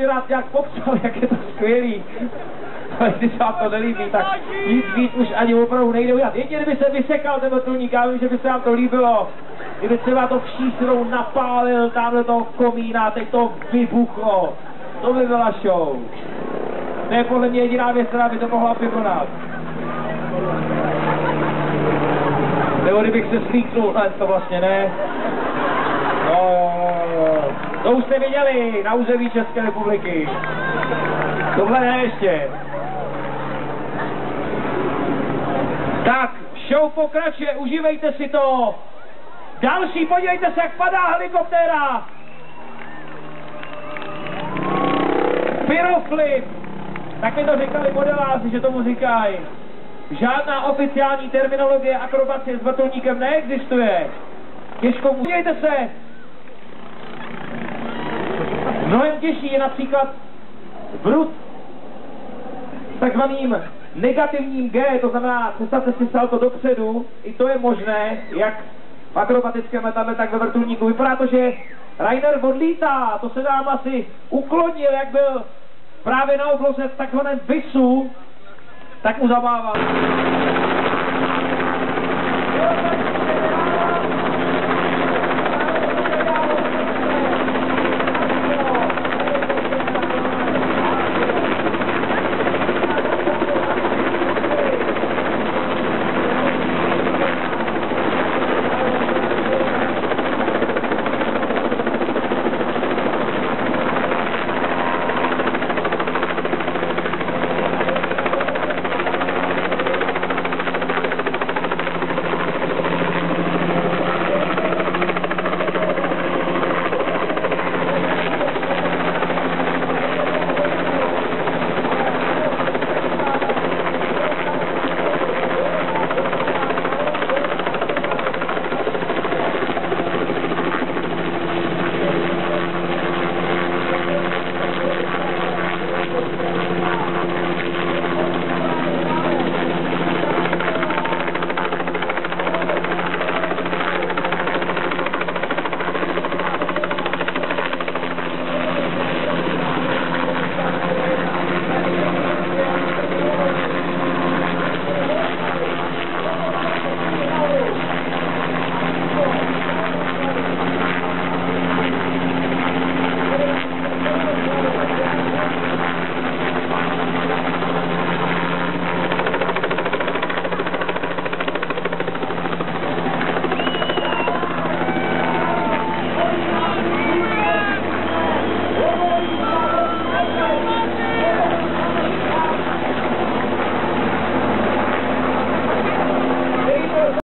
si rád nějak popsal, jak je to skvělý. Ale když se vám to nelíbí, tak nic víc už ani opravdu nejde udělat. Jedině kdyby se vysekal ten vrtulník, já vím, že by se vám to líbilo. Kdyby třeba to všísrou napálil tamhle toho komína, teď to vybuchlo. To by byla show. To je podle mě jediná věc, která by to mohla vykonat. Nebo kdybych se slíknul, ne, to vlastně ne. No, to už jste viděli na území České republiky. Tohle ne ještě. Tak, show pokračuje, užívejte si to. Další, podívejte se, jak padá helikoptéra. Pyroflip. Tak mi to říkali modeláři, že tomu říkají. Žádná oficiální terminologie akrobacie s vrtulníkem neexistuje. Těžko podívejte se. Mnohem těžší je například vrut s takzvaným negativním G, to znamená, představte si salto dopředu, i to je možné, jak v akrobatickém letadle, tak ve vrtulníku. Vypadá to, že Rainer odlítá, to se nám asi uklonil, jak byl právě na obloze v takzvaném visu, tak mu zabával.